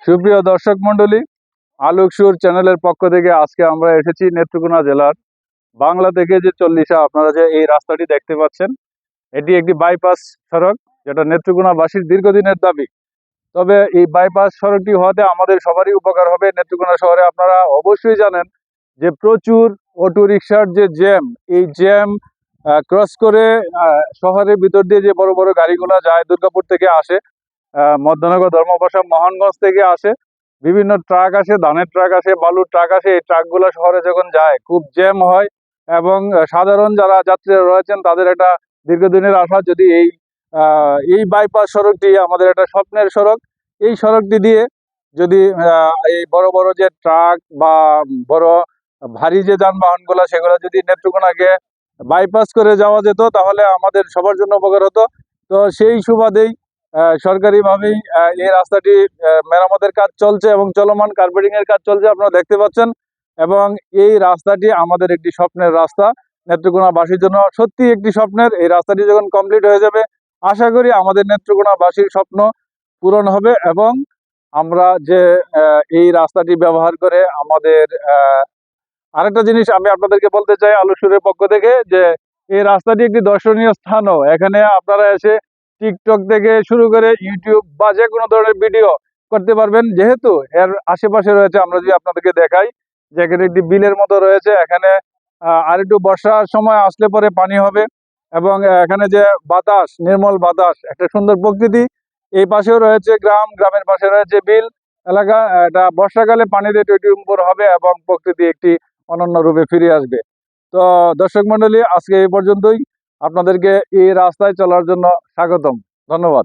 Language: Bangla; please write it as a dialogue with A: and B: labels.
A: সুপ্রিয় দর্শক মন্ডলী, আলোক সুর চ্যানেলের পক্ষ থেকে আজকে আমরা এসেছি নেত্রকোনা জেলার বাংলা থেকে যে চল্লিশা। আপনারা যে এই রাস্তাটি দেখতে পাচ্ছেন, এটি একটি বাইপাস সড়ক, যেটা নেত্রকোনাবাসীর দীর্ঘদিনের দাবি। তবে এই বাইপাস সড়কটি হওয়াতে আমাদের সবারই উপকার হবে। নেত্রকোনা শহরে আপনারা অবশ্যই জানেন যে প্রচুর অটো রিক্সার যে জ্যাম, এই জ্যাম ক্রস করে শহরের ভিতর দিয়ে যে বড় বড় গাড়িগুলো যায়, দুর্গাপুর থেকে আসে, মধ্যনগর, ধর্মপাশা, মোহনগঞ্জ থেকে আসে, বিভিন্ন ট্রাক আসে, ধানের ট্রাক আসে, বালুর ট্রাক আসে। এই ট্রাকগুলো শহরে যখন যায় খুব জ্যাম হয় এবং সাধারণ যারা যাত্রীরা রয়েছেন তাদের একটা দীর্ঘদিনের আশা, যদি এই বাইপাস সড়কটি আমাদের একটা স্বপ্নের সড়ক, এই সড়কটি দিয়ে যদি এই বড় বড় যে ট্রাক বা বড় ভারী যে যানবাহনগুলো সেগুলো যদি নেত্রকোনাকে বাইপাস করে যাওয়া যেত তাহলে আমাদের সবার জন্য উপকার হতো। তো সেই সুবাদেই সরকারিভাবেই এই রাস্তাটি মেরামতের কাজ চলছে এবং চলমান কার্পেটিং এর কাজ চলছে, আপনারা দেখতে পাচ্ছেন। এবং এই রাস্তাটি আমাদের একটি স্বপ্নের রাস্তা, নেত্রকোনাবাসীর জন্য সত্যি একটি স্বপ্নের। এই রাস্তাটি যখন কমপ্লিট হয়ে যাবে, আশা করি আমাদের নেত্রকোনাবাসীর স্বপ্ন পূরণ হবে এবং আমরা যে এই রাস্তাটি ব্যবহার করে আমাদের আরেকটা জিনিস আমি আপনাদেরকে বলতে চাই আলোক সুরের পক্ষ থেকে, যে এই রাস্তাটি একটি দর্শনীয় স্থানও। এখানে আপনারা এসে টিকটক থেকে শুরু করে ইউটিউব বা যে কোনো ধরনের ভিডিও করতে পারবেন, যেহেতু এর আশেপাশে রয়েছে, আমরা যদি আপনাদেরকে দেখাই যে এখানে একটি বিলের মতো রয়েছে। এখানে আর একটু বর্ষার সময় আসলে পরে পানি হবে এবং এখানে যে বাতাস, নির্মল বাতাস, একটা সুন্দর প্রকৃতি। এই পাশেও রয়েছে গ্রাম, গ্রামের পাশে রয়েছে বিল এলাকা। এটা বর্ষাকালে পানিতে টইটুম্বর হবে এবং প্রকৃতি একটি অনন্য রূপে ফিরে আসবে। তো দর্শক মন্ডলী, আজকে এই পর্যন্তই। আপনাদেরকে এই রাস্তায় চলার জন্য স্বাগতম। ধন্যবাদ।